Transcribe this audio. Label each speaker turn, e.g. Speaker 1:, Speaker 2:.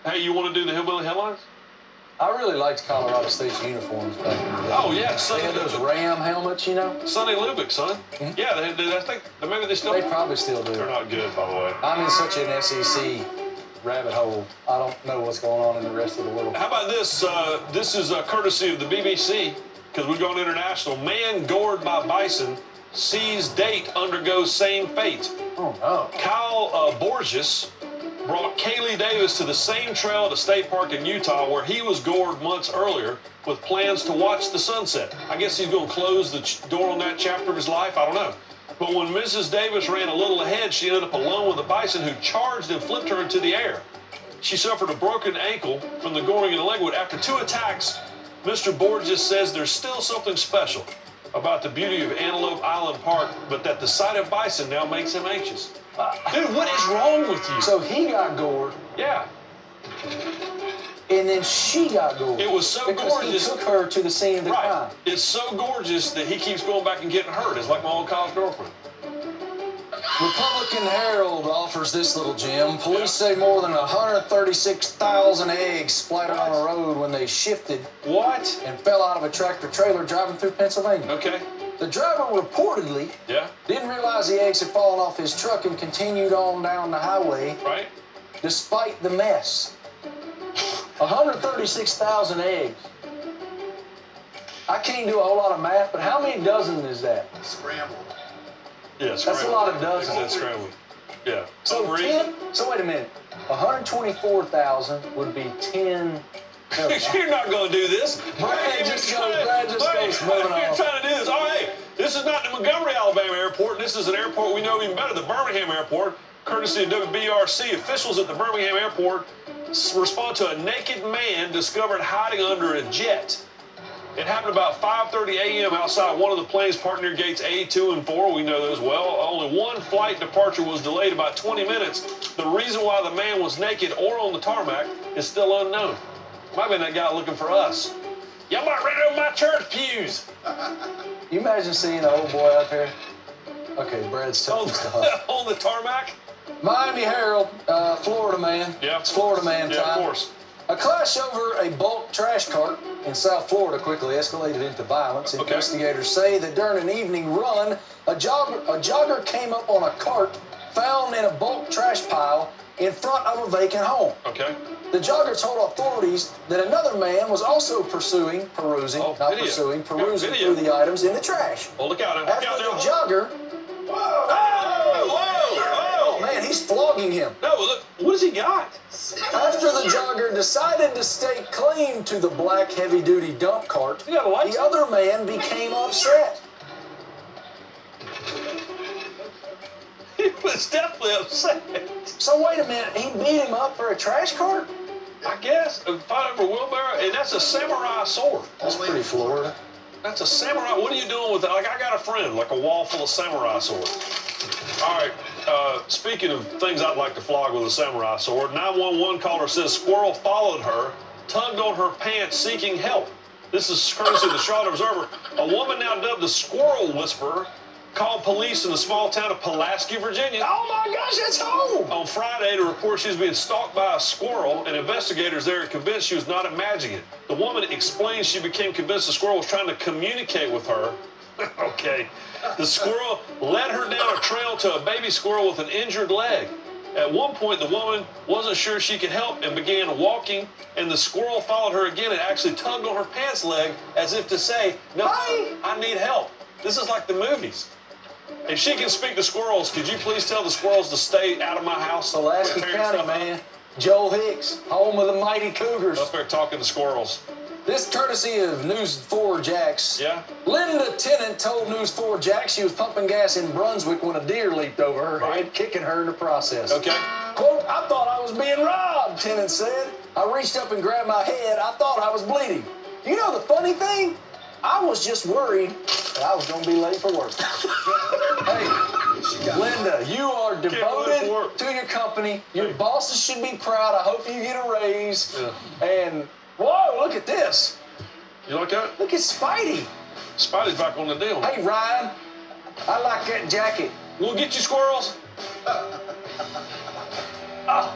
Speaker 1: Hey, you want to do the Hillbilly headlines?
Speaker 2: I really liked Colorado State's uniforms back in the day.
Speaker 1: Oh, yeah.
Speaker 2: They had those Ram helmets, you know?
Speaker 1: Sonny Lubick, son. Mm-hmm. Yeah, they do. I think maybe they still.
Speaker 2: They probably still do.
Speaker 1: They're not good, by the way.
Speaker 2: I'm in such an SEC rabbit hole. I don't know what's going on in the rest of the world.
Speaker 1: How about this? This is courtesy of the BBC, because we've gone international. Man gored by bison, sees date undergoes same fate.
Speaker 2: Oh, no.
Speaker 1: Kyle Borges brought Kaylee Davis to the same trail at a state park in Utah where he was gored months earlier with plans to watch the sunset. I guess he's going to close the door on that chapter of his life. I don't know. But when Mrs. Davis ran a little ahead, she ended up alone with a bison who charged and flipped her into the air. She suffered a broken ankle from the goring in the leg wound. After 2 attacks, Mr. Borges says there's still something special about the beauty of Antelope Island Park, but that the sight of bison now makes him anxious. Dude, what is wrong with you?
Speaker 2: So he got gored.
Speaker 1: Yeah.
Speaker 2: And then she got gored.
Speaker 1: It was so
Speaker 2: because
Speaker 1: gorgeous.
Speaker 2: He took her to the scene of the crime.
Speaker 1: It's so gorgeous that he keeps going back and getting hurt. It's like my old college girlfriend.
Speaker 2: Republican Herald offers this little gem. Police say more than 136,000 eggs splattered on a road when they shifted.
Speaker 1: What?
Speaker 2: And fell out of a tractor trailer driving through Pennsylvania.
Speaker 1: Okay.
Speaker 2: The driver reportedly didn't realize the eggs had fallen off his truck and continued on down the highway.
Speaker 1: Right.
Speaker 2: Despite the mess. 136,000 eggs. I can't do a whole lot of math, but how many dozen is that?
Speaker 3: Scrambled.
Speaker 1: Yeah, scrambled.
Speaker 2: That's a lot of dozens.
Speaker 1: That's scrambled. Yeah.
Speaker 2: So 10. So wait a minute. 124,000 would be 10.
Speaker 1: You're not going to do this.
Speaker 2: Brad just goes moving on.
Speaker 1: You're trying to do this. All right. This is not the Montgomery, Alabama airport. This is an airport we know even better, the Birmingham airport. Courtesy of WBRC, officials at the Birmingham airport respond to a naked man discovered hiding under a jet. It happened about 5:30 a.m. outside one of the planes parked near gates A, 2, and 4. We know those well. Only one flight departure was delayed about 20 minutes. The reason why the man was naked or on the tarmac is still unknown. Might have been that guy looking for us. Y'all might run over my church pews.
Speaker 2: You imagine seeing an old boy out there? Okay, Brad's telling stuff.
Speaker 1: On the tarmac?
Speaker 2: Miami Herald, Florida man.
Speaker 1: Yeah.
Speaker 2: It's Florida man time.
Speaker 1: Yeah, of course.
Speaker 2: A clash over a bulk trash cart in South Florida quickly escalated into violence.
Speaker 1: Okay.
Speaker 2: Investigators say that during an evening run, a jogger came up on a cart found in a bulk trash pile in front of a vacant home.
Speaker 1: Okay.
Speaker 2: The jogger told authorities that another man was also perusing through the items in the trash.
Speaker 1: Oh, look out.
Speaker 2: After the jogger...
Speaker 1: Whoa!
Speaker 2: Man, he's flogging him.
Speaker 1: No, look, what has he got?
Speaker 2: After the jogger decided to stake claim to the black heavy-duty dump cart, the other man became upset.
Speaker 1: He was definitely upset.
Speaker 2: So wait a minute, he beat him up for a trash cart?
Speaker 1: I guess, fight over wheelbarrow, and that's a samurai sword.
Speaker 2: That's pretty Florida.
Speaker 1: That's a samurai. What are you doing with that? Like, I got a friend, like a wall full of samurai swords. All right, speaking of things I'd like to flog with a samurai sword, 911 caller says squirrel followed her, tugged on her pants, seeking help. This is courtesy of the Charlotte Observer. A woman now dubbed the Squirrel Whisperer called police in the small town of Pulaski, Virginia.
Speaker 2: Oh my gosh, that's home!
Speaker 1: On Friday to report she was being stalked by a squirrel, and investigators there are convinced she was not imagining it. The woman explains she became convinced the squirrel was trying to communicate with her. Okay. The squirrel led her down a trail to a baby squirrel with an injured leg. At one point, the woman wasn't sure she could help and began walking, and the squirrel followed her again and actually tugged on her pants leg as if to say, no, I need help. This is like the movies. If she can speak to squirrels, could you please tell the squirrels to stay out of my house?
Speaker 2: Pulaski County, man. Joe Hicks, home of the mighty Cougars.
Speaker 1: Up there talking to squirrels.
Speaker 2: This courtesy of News 4 Jax.
Speaker 1: Yeah?
Speaker 2: Linda Tennant told News 4 Jax she was pumping gas in Brunswick when a deer leaped over her head, kicking her in the process.
Speaker 1: Okay.
Speaker 2: Quote, I thought I was being robbed, Tennant said. I reached up and grabbed my head. I thought I was bleeding. You know the funny thing? I was just worried that I was going to be late for work. Hey, Linda, you are devoted to your company. Your bosses should be proud. I hope you get a raise. Yeah. And, whoa, look at this.
Speaker 1: You like that?
Speaker 2: Look at Spidey.
Speaker 1: Spidey's back on the deal.
Speaker 2: Hey, Ryan, I like that jacket.
Speaker 1: We'll get you squirrels.
Speaker 2: Oh.